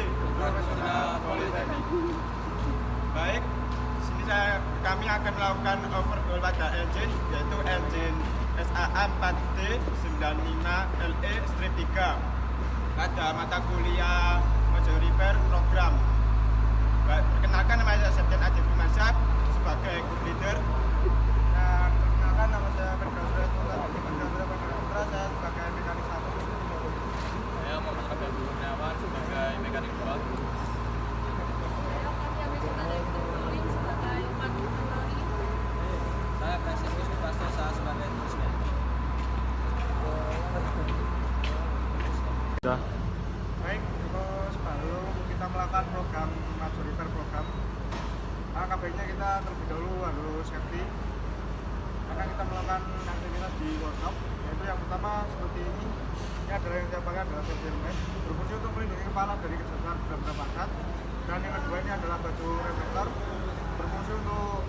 Profesional Politeknik. Baik, di sini kami akan melakukan overhaul pada engine, yaitu engine SAA 4D 95LE-3 pada mata kuliah Mojo Repair Program. Baik, perkenalkan nama saya Septian Adi Firmansyah sebagai group leader. Dan perkenalkan nama saya Firdausya Putra, saya sebagai mekanik 1. Saya Muhammad Rabiul Kurniawan sebagai mekanik 2. Saya Franciscus Suprasto, saya sebagai tulismen. Baik, terus sebelum kita melakukan program Mojo Repair Program, KBK-nya kita terlebih dahulu harus safety. Karena kita melakukan aktivitas di workshop, yaitu yang pertama seperti ini adalah yang saya pakai adalah safety helmet, berfungsi untuk melindungi kepala dari kejatuhan benda padat. Dan yang kedua ini adalah baju reflektor, berfungsi untuk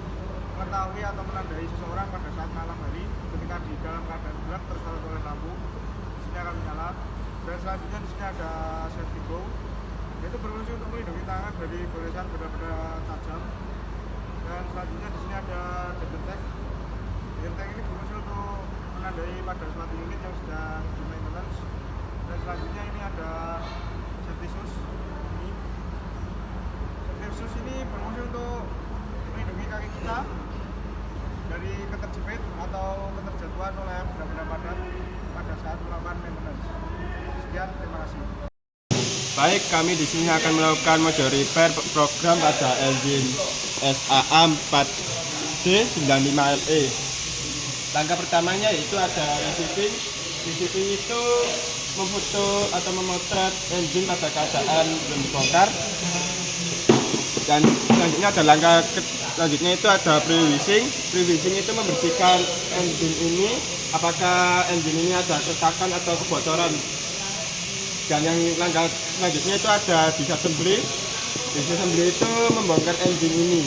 mengetahui atau menandai seseorang pada saat malam hari ketika di dalam keadaan gelap tersorot oleh lampu. Di sini akan menyala. Dan selanjutnya di sini ada safety bow, yaitu berfungsi untuk melindungi tangan dari goresan benda-benda tajam. Dan selanjutnya di sini ada danger tag. Danger tag ini berfungsi untuk menandai pada suatu unit yang sedang di maintenance. Dan selanjutnya ini ada safety shoes. Safety shoes ini berfungsi untuk melindungi kaki kita dari keterjepit atau keterjatuhan oleh benda-benda padat pada saat melakukan maintenance. Sekian, terima kasih. Baik, kami di sini akan melakukan Mojo Repair Program pada engine SAA 4D 95LE. Langkah pertamanya yaitu ada receiving. Receiving itu memfoto atau memotret engine pada keadaan belum dibongkar. Dan selanjutnya ada langkah selanjutnya itu ada pre-wishing. Pre-wishing itu membersihkan engine ini, apakah engine ini ada keretakan atau kebocoran. Dan yang langkah selanjutnya itu ada disassembly. Disassembly itu membongkar engine ini.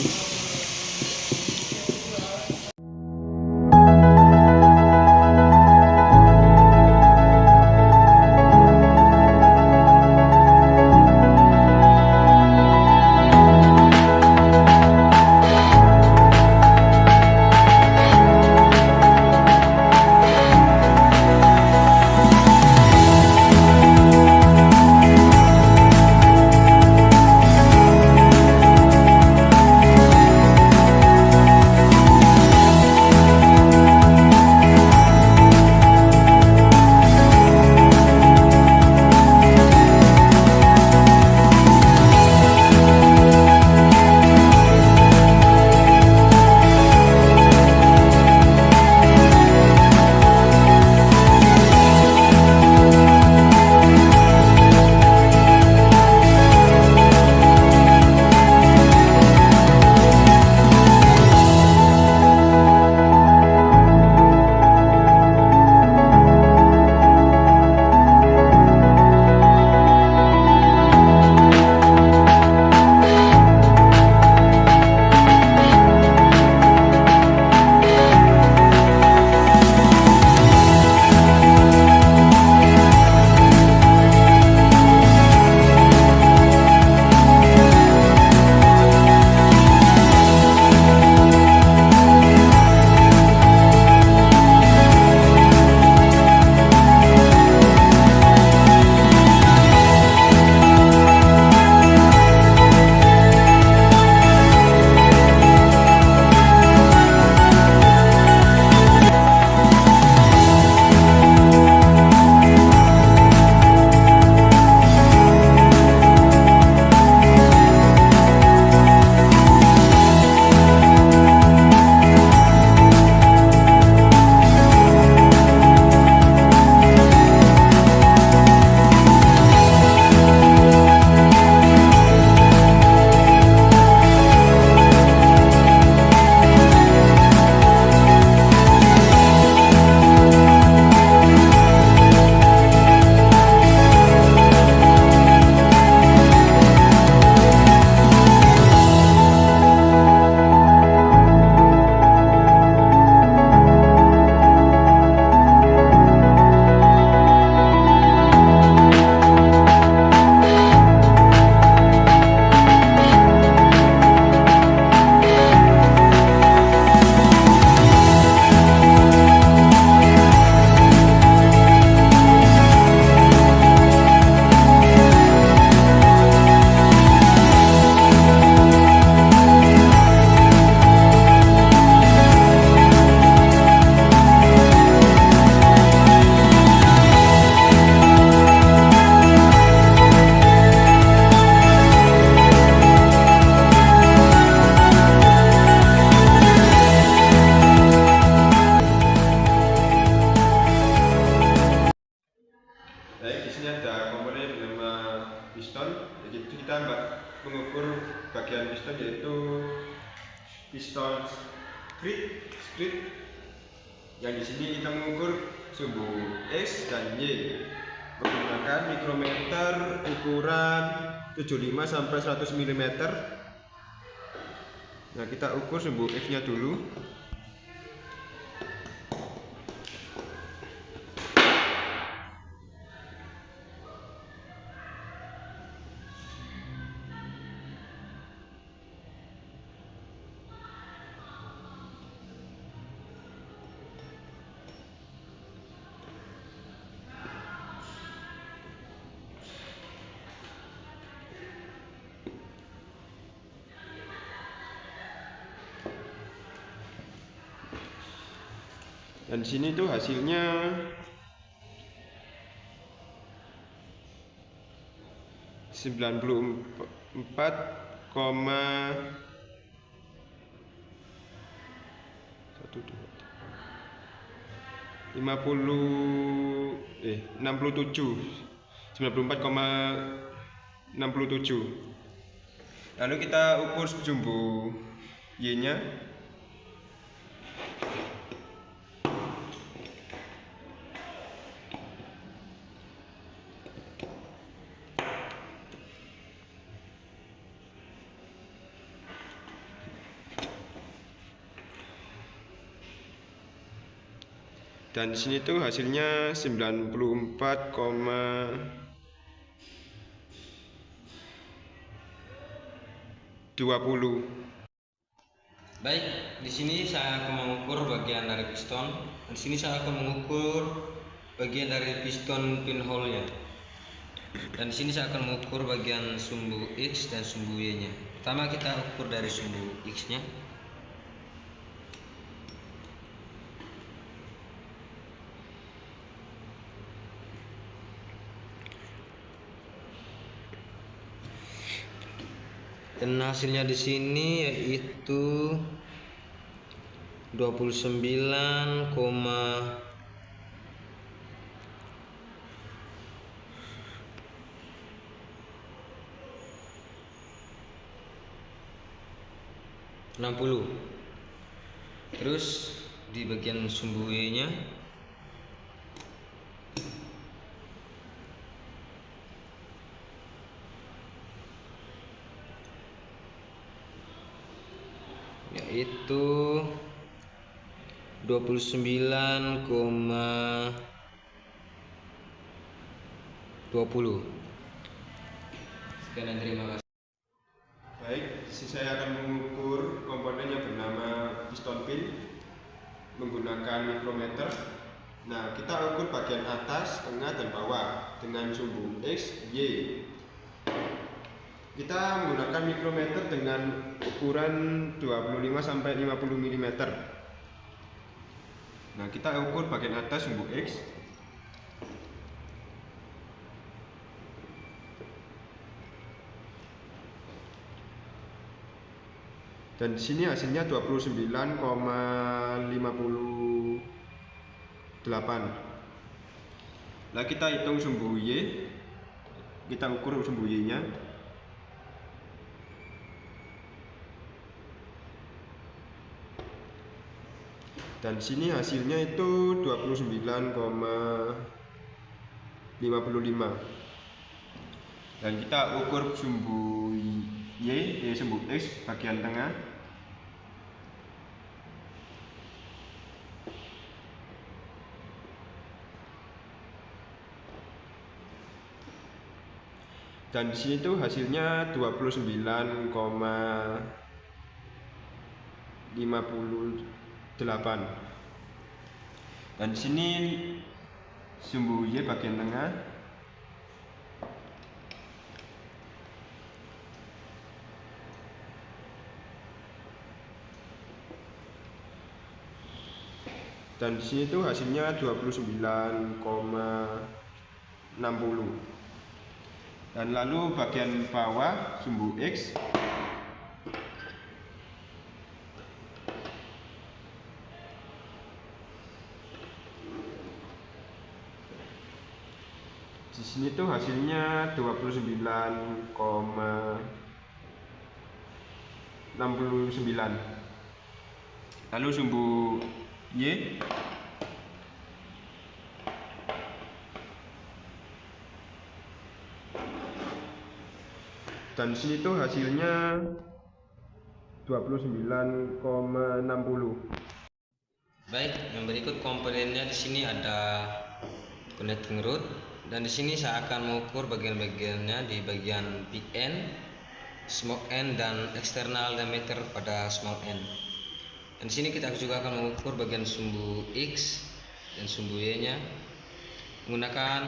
piston. Jadi kita mengukur bagian piston, yaitu piston skrit. Yang di sini kita mengukur sumbu X dan Y menggunakan mikrometer ukuran 75 sampai 100 mm. Nah, kita ukur sumbu X-nya dulu. Dan di sini tuh hasilnya 94,67. Lalu kita ukur sumbu Y-nya. Dan di sini tuh hasilnya 94,20. Baik, di sini saya akan mengukur bagian dari piston. Di sini saya akan mengukur bagian dari piston pinhole-nya. Dan di sini saya akan mengukur bagian sumbu X dan sumbu Y-nya. Pertama kita ukur dari sumbu X-nya. Dan hasilnya di sini yaitu 29,60 Terus di bagian sumbu Y-nya yaitu 29,20. Sekian dan terima kasih. Baik, saya akan mengukur komponen yang bernama piston pin menggunakan mikrometer. Nah, kita ukur bagian atas, tengah, dan bawah dengan sumbu X, Y. Kita menggunakan mikrometer dengan ukuran 25 sampai 50 mm. Nah, kita ukur bagian atas sumbu X. Dan di sini hasilnya 29,58. Nah, kita hitung sumbu Y. Kita ukur sumbu Y-nya. Dan di sini hasilnya itu 29,55. Dan kita ukur sumbu Y, sumbu X bagian tengah. Dan di sini tuh hasilnya 29,58. Dan di sini sumbu Y bagian tengah. Dan di sini tuh hasilnya 29,60. Dan lalu bagian bawah sumbu X. Di sini tuh hasilnya 29,69. Lalu sumbu Y dan sini tuh hasilnya 29,60. Baik, yang berikut komponennya di sini ada connecting rod, dan di sini saya akan mengukur bagian-bagiannya di bagian big end, small end, dan external diameter pada small end. Dan di sini kita juga akan mengukur bagian sumbu X dan sumbu Y-nya menggunakan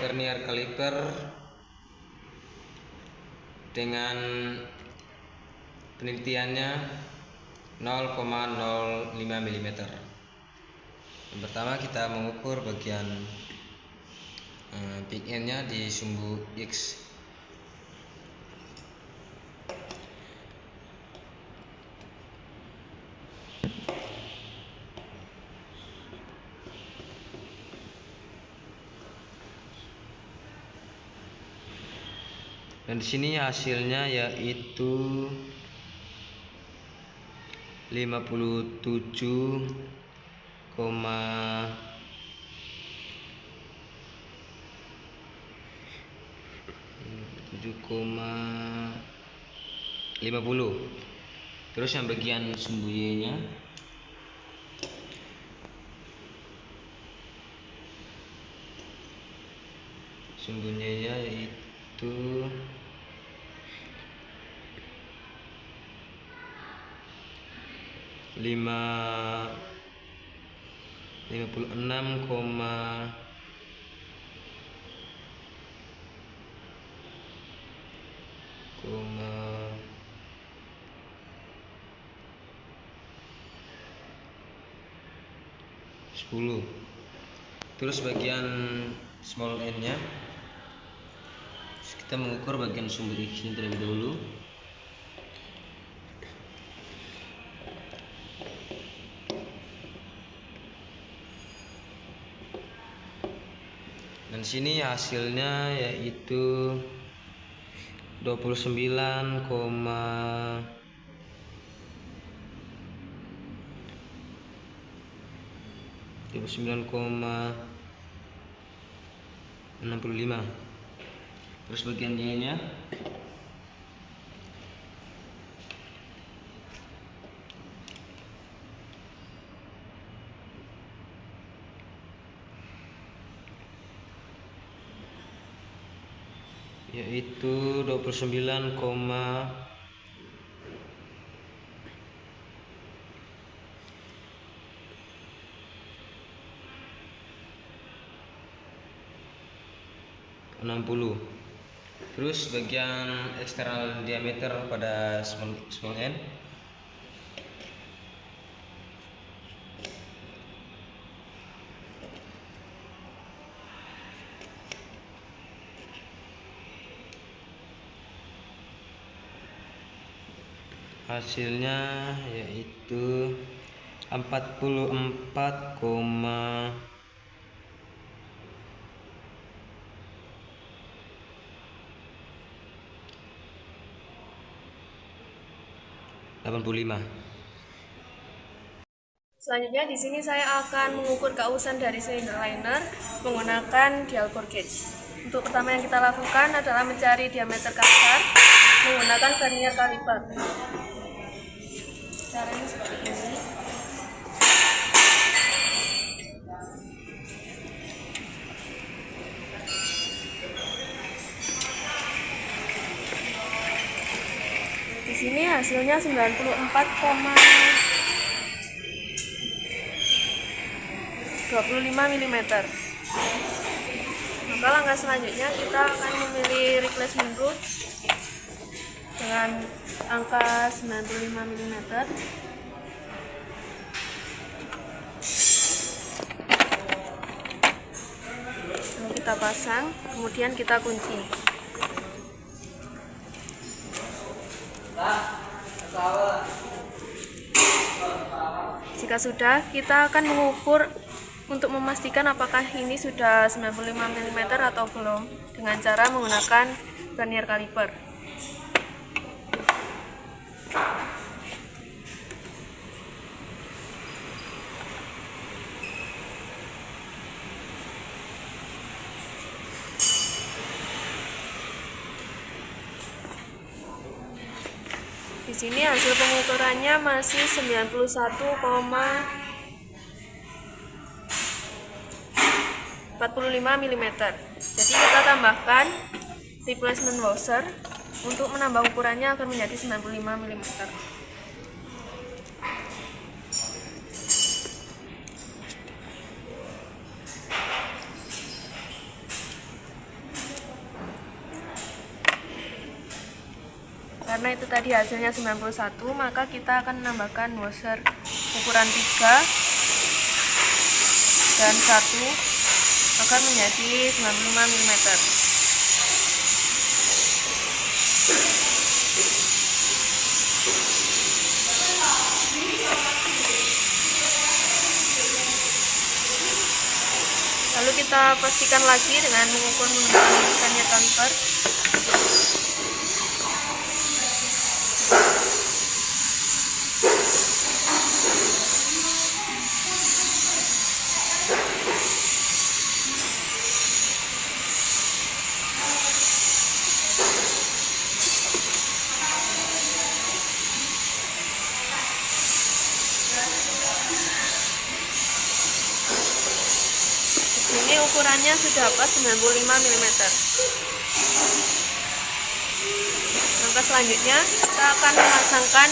vernier caliper dengan penelitiannya 0,05 mm. Yang pertama kita mengukur bagian big end-nya di sumbu X. Dan di sini hasilnya yaitu 57,50. Terus yang bagian sumbu Y-nya sumbunya yaitu 56,10. Terus bagian small end-nya kita mengukur bagian sumbu X-nya terlebih dahulu. Dan sini hasilnya yaitu 29,65. Terus bagian Y-nya yaitu 29,60. Terus bagian external diameter pada small end hasilnya yaitu 44,85. Selanjutnya di sini saya akan mengukur keausan dari cylinder liner menggunakan dial bore gauge. Untuk pertama yang kita lakukan adalah mencari diameter kasar menggunakan vernier caliper. Caranya seperti ini. Di sini hasilnya 94,25 mm. Maka langkah selanjutnya kita akan memilih replacement rod dengan angka 95 mm. Lalu kita pasang, kemudian kita kunci. Jika sudah, kita akan mengukur untuk memastikan apakah ini sudah 95 mm atau belum dengan cara menggunakan vernier kaliper. Di sini hasil pengukurannya masih 91,45 mm. Jadi kita tambahkan replacement washer untuk menambah ukurannya akan menjadi 95 mm. Karena itu tadi hasilnya 91, maka kita akan menambahkan washer ukuran 3 dan 1 akan menjadi 95 mm. Lalu kita pastikan lagi dengan mengukur menggunakan vernier kaliper. Ini ukurannya sudah pas 95 mm. Langkah selanjutnya kita akan memasangkan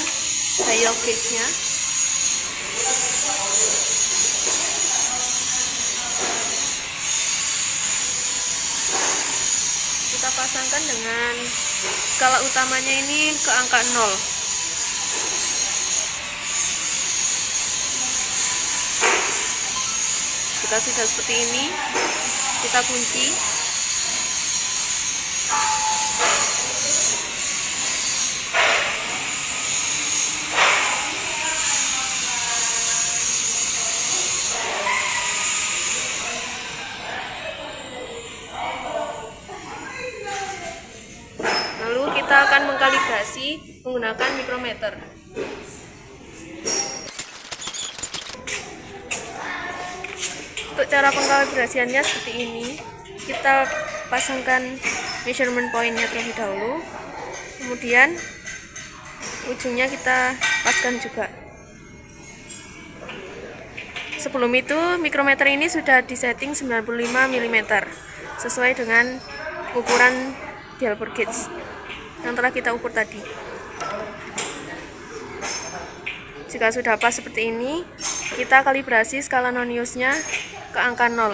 dial gauge-nya. Kita pasangkan dengan skala utamanya ini ke angka 0. Jika sudah seperti ini, kita kunci. Lalu kita akan mengkalibrasi menggunakan mikrometer. Untuk cara pengkalibrasiannya seperti ini, kita pasangkan measurement point-nya terlebih dahulu, kemudian ujungnya kita paskan juga. Sebelum itu, mikrometer ini sudah disetting 95 mm sesuai dengan ukuran dial gauge yang telah kita ukur tadi. Jika sudah pas seperti ini, kita kalibrasi skala non-use-nya ke angka 0.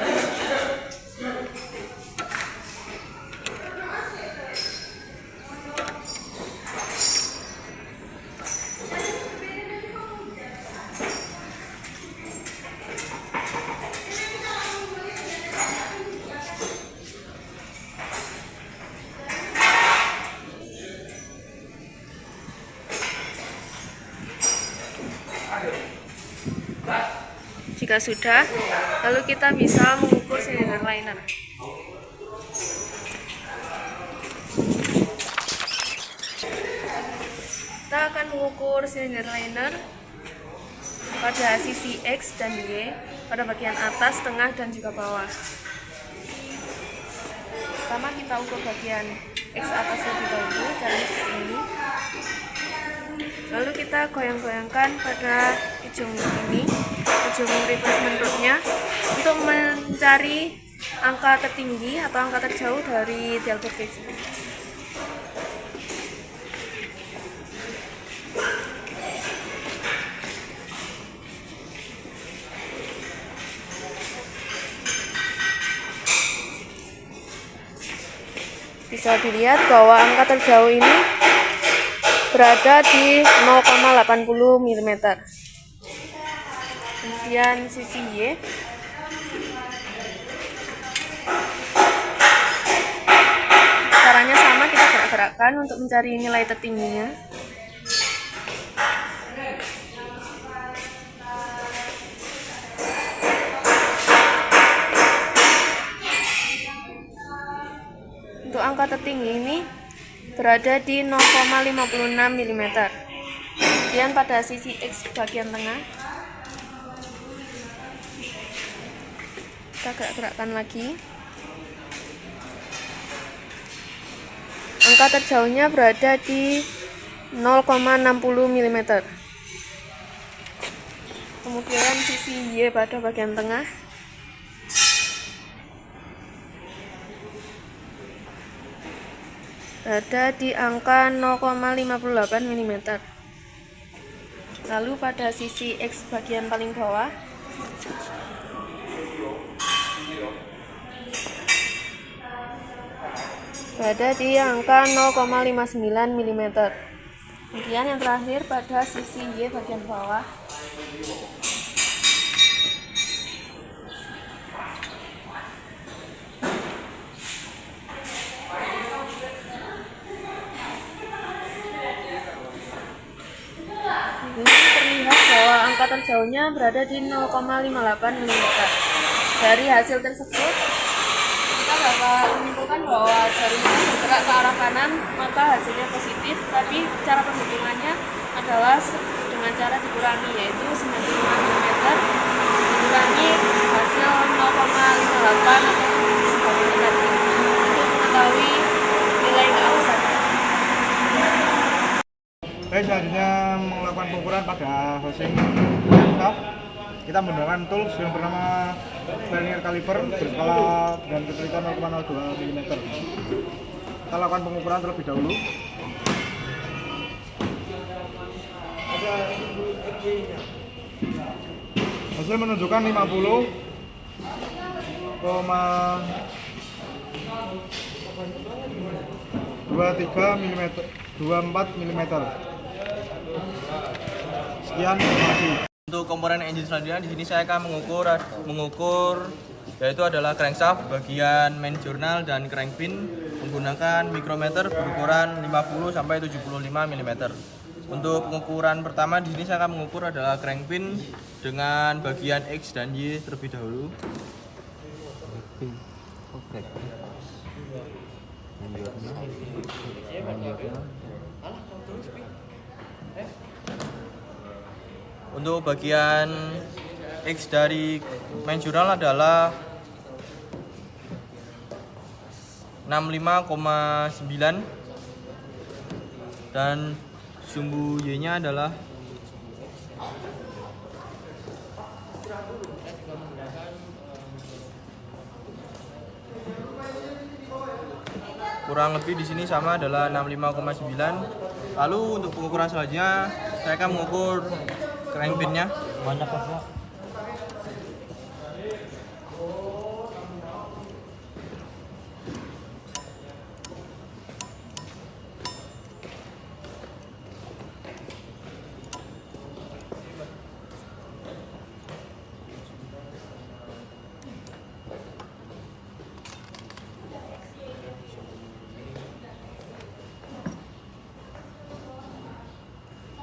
Jika sudah, lalu kita bisa mengukur silinder liner. Kita akan mengukur silinder liner pada sisi X dan Y, pada bagian atas, tengah, dan juga bawah. Pertama kita ukur bagian X atas lebih dahulu, caranya seperti ini. Lalu kita goyang-goyangkan pada ujung ini, ujung replacement rodnya, untuk mencari angka tertinggi atau angka terjauh dari dial gauge. Bisa dilihat bahwa angka terjauh ini berada di 0,80 mm. Kemudian sisi Y, caranya sama, kita gerak-gerakkan untuk mencari nilai tertingginya. angka tertinggi ini berada di 0,56 mm. Kemudian pada sisi X bagian tengah, kita gerak-gerakkan lagi. Angka terjauhnya berada di 0,60 mm. Kemudian sisi Y pada bagian tengah, berada di angka 0,58 mm. Lalu pada sisi X bagian paling bawah, berada di angka 0,59 mm. Kemudian yang terakhir pada sisi Y bagian bawah, ini terlihat bahwa angka terjauhnya berada di 0,58 mm. Dari hasil tersebut, kita dapat menyimpulkan bahwa jaringnya bergerak ke arah kanan, maka hasilnya positif, tapi cara penghitungannya adalah dengan cara dikurangi, yaitu 95 mm dikurangi hasil 0,58 atau sebagainya tadi, untuk mengetahui nilai keausan. Baik, selanjutnya melakukan pengukuran pada housing shaft. Kita menggunakan tools yang bernama vernier caliper berskala dan ketelitian 0,02 mm. Kita lakukan pengukuran terlebih dahulu. Hasil menunjukkan 24 mm. Sekian, terima kasih. Untuk komponen engine selanjutnya, di sini saya akan mengukur yaitu adalah crankshaft, bagian main journal dan crankpin menggunakan mikrometer berukuran 50 sampai 75 mm. Untuk pengukuran pertama di sini saya akan mengukur adalah crankpin dengan bagian X dan Y terlebih dahulu. Untuk bagian X dari main journal adalah 65,9 dan sumbu Y-nya adalah kurang lebih di sini sama adalah 65,9. Lalu untuk pengukuran selanjutnya saya akan mengukur crankpinnya. Banyak Pak.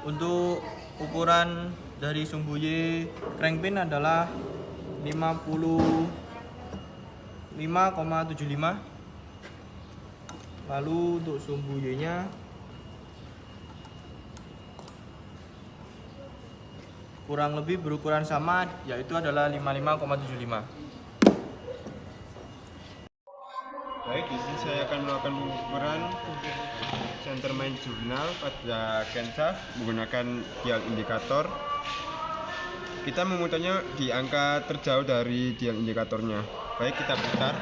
Untuk ukuran dari sumbu Y crankpin adalah 55,75. Lalu untuk sumbu Y-nya kurang lebih berukuran sama, yaitu adalah 55,75. Baik, di sini saya akan melakukan pengukuran center main jurnal pada crankshaft menggunakan dial indikator. Kita memutarnya di angka terjauh dari dial indikatornya. Baik, kita putar.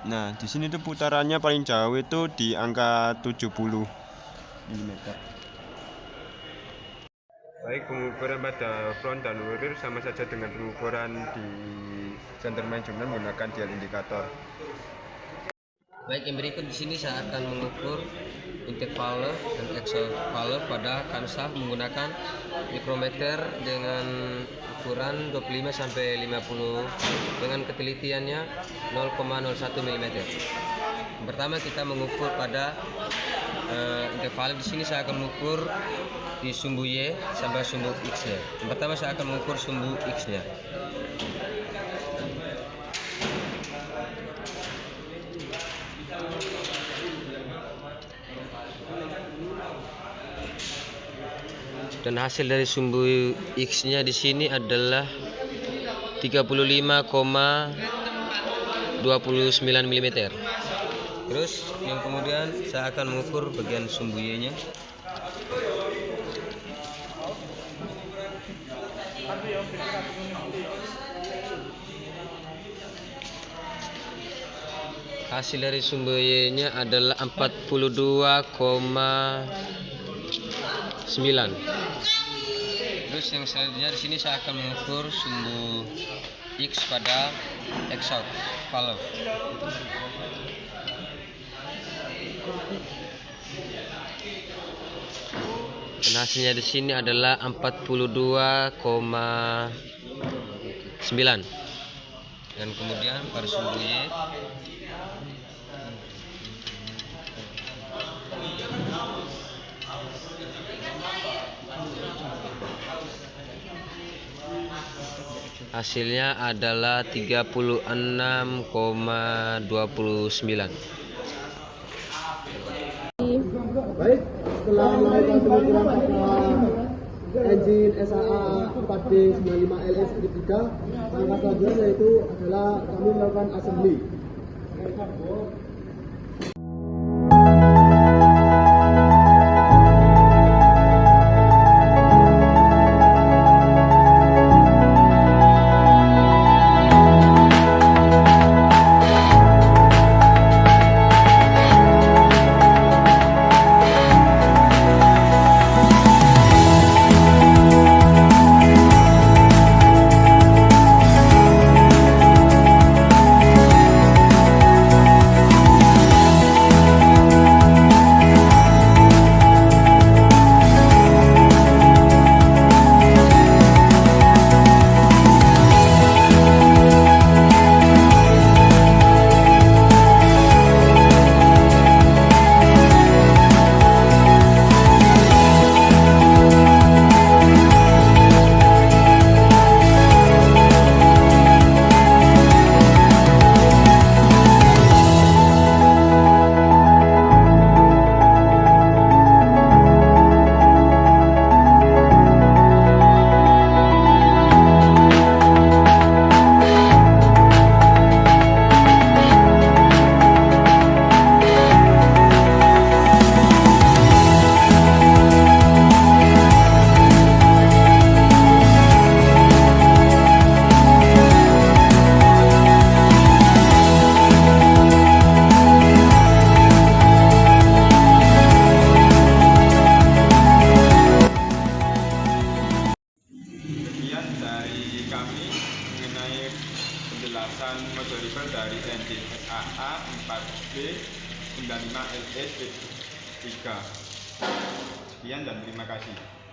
Nah, di sini tuh putarannya paling jauh itu di angka 70 mm. Baik, pengukuran pada front dan rear sama saja dengan pengukuran di center main journal menggunakan dial indikator. Baik, yang berikut di sini saya akan mengukur intake valve dan exhaust valve pada crankshaft menggunakan mikrometer dengan ukuran 25 sampai 50 dengan ketelitiannya 0,01 mm. Pertama kita mengukur pada interval. Di sini saya akan mengukur di sumbu Y sampai sumbu X-nya. Pertama saya akan mengukur sumbu X-nya. Dan hasil dari sumbu X-nya di sini adalah 35,29 mm. Terus yang kemudian saya akan mengukur bagian sumbu Y-nya. Hasil dari sumbu Y-nya adalah 42,9. Terus yang selanjutnya di sini saya akan mengukur sumbu X pada exhaust valve. Dan hasilnya di sini adalah 42,9. Dan kemudian pada sumbu Y hasilnya adalah 36,29. Baik, setelah melakukan pengukuran pada engine SAA 4D95LS ketiga, langkah selanjutnya yaitu adalah kami melakukan assembly. penjelasan model repair dari engine SAA 4D95LS 3. Sekian dan terima kasih.